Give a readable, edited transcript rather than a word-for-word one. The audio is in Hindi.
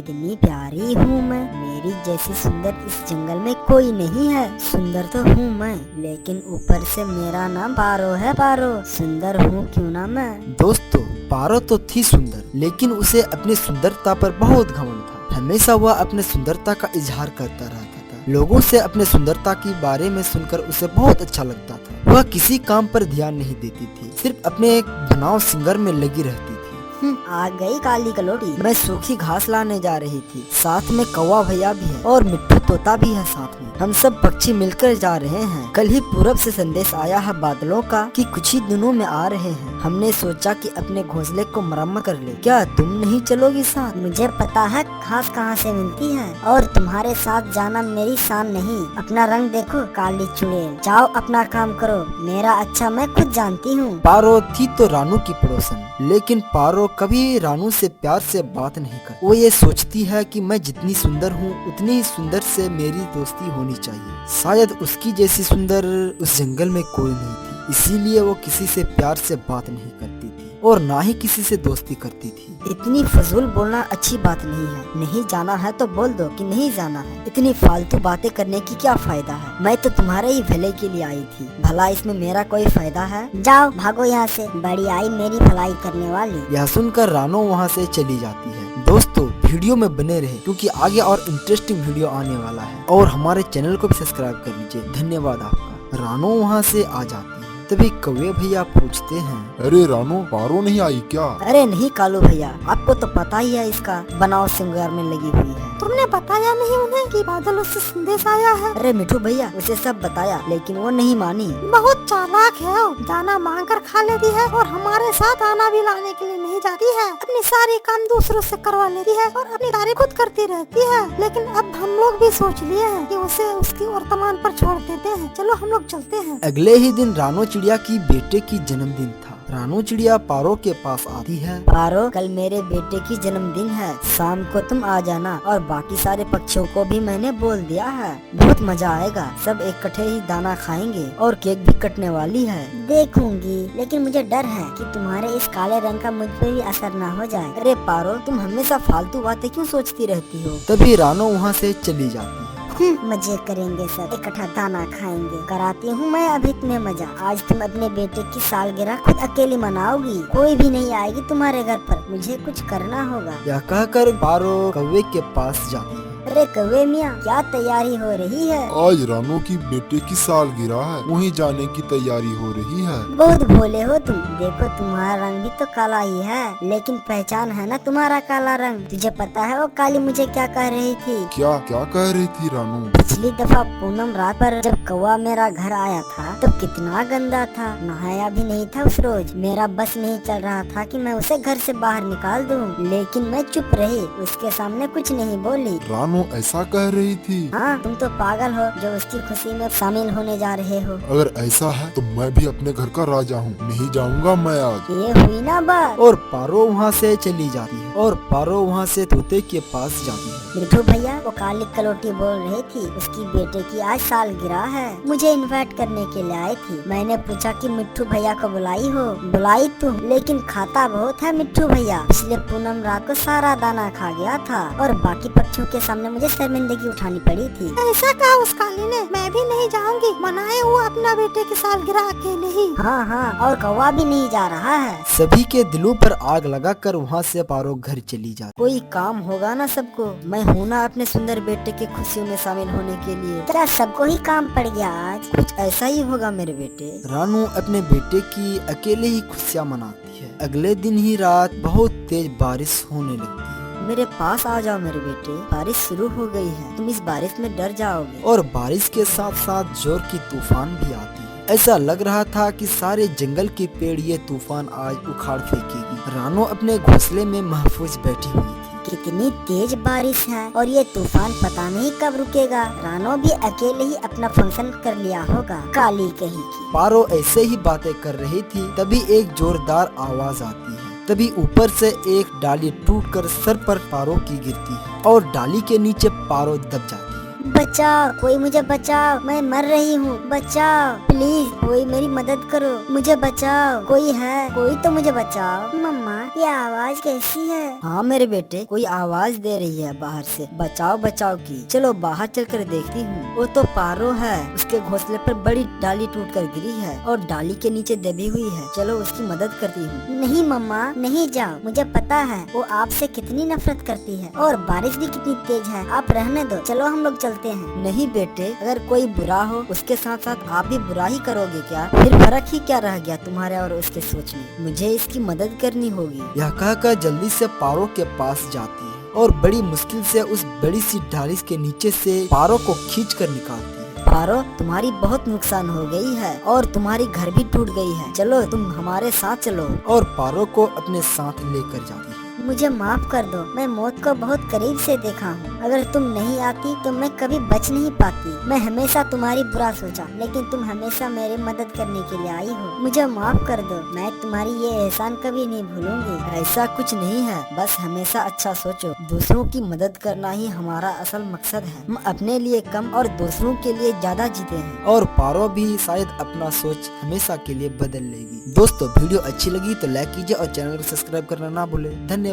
कितनी प्यारी हूँ मैं, मेरी जैसी सुंदर इस जंगल में कोई नहीं है। सुंदर तो हूँ मैं, लेकिन ऊपर से मेरा नाम पारो है। पारो सुंदर हूँ क्यों ना मैं। दोस्तों, पारो तो थी सुंदर, लेकिन उसे अपनी सुंदरता पर बहुत घमंड था। हमेशा वह अपने सुंदरता का इजहार करता रहता था। लोगों से अपने सुंदरता के बारे में सुनकर उसे बहुत अच्छा लगता था। वह किसी काम पर ध्यान नहीं देती थी, सिर्फ अपने एक बनाव सिंगर में लगी रहती थी। आ गई काली कलोटी। मैं सूखी घास लाने जा रही थी, साथ में कौवा भैया भी है और मिट्टू तोता भी है साथ में। हम सब पक्षी मिलकर जा रहे हैं। कल ही पूरब से संदेश आया है बादलों का कि कुछ ही दिनों में आ रहे हैं। हमने सोचा कि अपने घोंसले को मरम्मत कर ले। क्या तुम नहीं चलोगी साथ? मुझे पता है घास कहाँ से मिलती है, और तुम्हारे साथ जाना मेरी शान नहीं। अपना रंग देखो काली चुड़ैल, जाओ अपना काम करो, मेरा अच्छा मैं खुद जानती हूँ। पारो थी तो रानू की पड़ोसन, लेकिन पारो कभी रानू से प्यार से बात नहीं कर। वो ये सोचती है कि मैं जितनी सुंदर हूँ उतनी ही सुंदर से मेरी दोस्ती होनी चाहिए। शायद उसकी जैसी सुंदर उस जंगल में कोई नहीं थी, इसीलिए वो किसी से प्यार से बात नहीं करती थी और ना ही किसी से दोस्ती करती थी। इतनी फजूल बोलना अच्छी बात नहीं है। नहीं जाना है तो बोल दो कि नहीं जाना है। इतनी फालतू बातें करने की क्या फायदा है। मैं तो तुम्हारे ही भले के लिए आई थी, भला इसमें मेरा कोई फायदा है? जाओ भागो यहाँ से, बड़ी आई मेरी भलाई करने वाली। यह सुनकर रानू वहाँ से चली जाती है। दोस्तों, वीडियो में बने रहे क्योंकि आगे और इंटरेस्टिंग वीडियो आने वाला है, और हमारे चैनल को भी सब्सक्राइब कर लीजिए। धन्यवाद आपका। रानू वहाँ से आ जाती है, तभी कौवे भैया पूछते हैं, अरे रानू, पारो नहीं आई क्या? अरे नहीं कालू भैया, आपको तो पता ही है इसका बनाव सिंगार में लगी हुई है। तुमने बताया नहीं उन्हें कि बादलों से संदेश आया है? अरे मिठू भैया, उसे सब बताया, लेकिन वो नहीं मानी। बहुत चालाक है वो, दाना मांग कर खा लेती है और हमारे साथ दाना भी लाने के लिए नहीं जाती है। अपनी सारी काम दूसरों से करवा लेती है और अपनी तारीफ खुद करती रहती है। लेकिन अब हम लोग भी सोच लिए हैं कि उसे उसकी वर्तमान पर छोड़ देते हैं। चलो हम लोग चलते हैं। अगले ही दिन रानू चिड़िया की बेटे की जन्मदिन था। रानू चिड़िया पारो के पास आती है। पारो, कल मेरे बेटे की जन्मदिन है, शाम को तुम आ जाना, और बाकी सारे पक्षियों को भी मैंने बोल दिया है। बहुत मजा आएगा, सब इकट्ठे ही दाना खाएंगे और केक भी कटने वाली है। देखूंगी, लेकिन मुझे डर है कि तुम्हारे इस काले रंग का मुझ पे भी असर ना हो जाए। अरे पारो, तुम हमेशा फालतू बातें क्यों सोचती रहती हो? तभी रानू वहाँ से चली जाती है। मजे करेंगे, सब इकट्ठा दाना खाएंगे। कराती हूँ मैं अभी तुम्हें मजा। आज तुम अपने बेटे की सालगिरह खुद अकेली मनाओगी, कोई भी नहीं आएगी तुम्हारे घर पर। मुझे कुछ करना होगा। यह कहकर पारो कौवे के पास जाती है। अरे कौवे मियाँ, क्या तैयारी हो रही है? आज रानू की बेटे की सालगिरह है, वहीं जाने की तैयारी हो रही है। बहुत भोले हो तुम। देखो तुम्हारा रंग भी तो काला ही है, लेकिन पहचान है ना तुम्हारा काला रंग। तुझे पता है वो काली मुझे क्या कह रही थी? क्या क्या कह रही थी रानू? पिछली दफा पूनम रात पर जब कौवा मेरा घर आया था तो कितना गंदा था, नहाया भी नहीं था उस रोज। मेरा बस नहीं चल रहा था कि मैं उसे घर से बाहर निकाल दूं, लेकिन मैं चुप रही, उसके सामने कुछ नहीं बोली। रानू ऐसा कह रही थी? हाँ, तुम तो पागल हो जो उसकी खुशी में शामिल होने जा रहे हो। अगर ऐसा है तो मैं भी अपने घर का राजा हूँ, नहीं जाऊँगा मैं आज। ये हुई ना बात। और पारो वहाँ से चली जाती है और पारो वहाँ से तोते के पास जाती है। मिठू भैया, वो काली कलोटी बोल रही थी उसकी बेटे की आज सालगिरह है, मुझे इनवाइट करने के लिए आई थी। मैंने पूछा कि मिठू भैया को बुलाई हो? बुलाई तुम, लेकिन खाता बहुत है मिठू भैया। पिछले पूनम रात को सारा दाना खा गया था और बाकी पक्षियों के सामने मुझे शर्मिंदगी उठानी पड़ी थी। ऐसा कहा उस काली ने? मैं भी नहीं जाऊंगी, मनाए हुआ अपना बेटे की सालगिरह अकेले ही। हाँ हाँ, और कौवा भी नहीं जा रहा है। सभी के दिलों पर आग लगाकर वहाँ से पारो घर चली जाती। कोई काम होगा ना सबको। मैं हूँ ना अपने सुंदर बेटे की खुशियों में शामिल होने के लिए। क्या सबको ही काम पड़ गया आज? कुछ ऐसा ही होगा मेरे बेटे। रानू अपने बेटे की अकेले ही खुशियाँ मनाती है। अगले दिन ही रात बहुत तेज बारिश होने लगती है। मेरे पास आ जाओ मेरे बेटे, बारिश शुरू हो गई है, तुम इस बारिश में डर जाओगे। और बारिश के साथ साथ जोर की तूफान भी आती है। ऐसा लग रहा था कि सारे जंगल के पेड़ ये तूफान आज उखाड़ फेंकेगी। रानू अपने घोंसले में महफूज बैठी हुई थी। कितनी तेज बारिश है और ये तूफान पता नहीं कब रुकेगा। रानो भी अकेले ही अपना फंक्शन कर लिया होगा, काली कहीं की। पारो ऐसे ही बातें कर रही थी, तभी एक जोरदार आवाज आती है। तभी ऊपर से एक डाली टूटकर सर पर पारो की गिरती है और डाली के नीचे पारो दब जाती है। बचाओ, कोई मुझे बचाओ, मैं मर रही हूँ, बचाओ प्लीज, कोई मेरी मदद करो, मुझे बचाओ, कोई है, कोई तो मुझे बचाओ। मम्मा ये आवाज कैसी है? हाँ मेरे बेटे, कोई आवाज दे रही है बाहर से, बचाओ बचाओ की। चलो बाहर चलकर देखती हूँ। वो तो पारो है, उसके घोंसले पर बड़ी डाली टूटकर गिरी है और डाली के नीचे दबी हुई है। चलो उसकी मदद करती हूँ। नहीं मम्मा नहीं जाओ, मुझे पता है वो आपसे कितनी नफरत करती है और बारिश भी कितनी तेज है, आप रहने दो, चलो हम लोग चलते हैं। नहीं बेटे, अगर कोई बुरा हो उसके साथ साथ आप भी बुरा ही करोगे क्या? फिर फर्क ही क्या रह गया तुम्हारे और उसके सोच में? मुझे इसकी मदद करनी होगी। यह कहकर जल्दी से पारो के पास जाती है और बड़ी मुश्किल से उस बड़ी सी डाली के नीचे से पारो को खींच कर निकालती है। पारो, तुम्हारी बहुत नुकसान हो गई है और तुम्हारी घर भी टूट गई है, चलो तुम हमारे साथ चलो। और पारो को अपने साथ लेकर जाती है। मुझे माफ कर दो, मैं मौत को बहुत करीब से देखा हूँ। अगर तुम नहीं आती तो मैं कभी बच नहीं पाती। मैं हमेशा तुम्हारी बुरा सोचा, लेकिन तुम हमेशा मेरी मदद करने के लिए आई हो। मुझे माफ कर दो, मैं तुम्हारी ये एहसान कभी नहीं भूलूंगी। ऐसा कुछ नहीं है, बस हमेशा अच्छा सोचो। दूसरों की मदद करना ही हमारा असल मकसद है। हम अपने लिए कम और दूसरों के लिए ज्यादा जीते हैं। और पारो भी शायद अपना सोच हमेशा के लिए बदल लेगी। दोस्तों वीडियो अच्छी लगी तो लाइक कीजिए और चैनल को सब्सक्राइब करना ना भूले। धन्यवाद।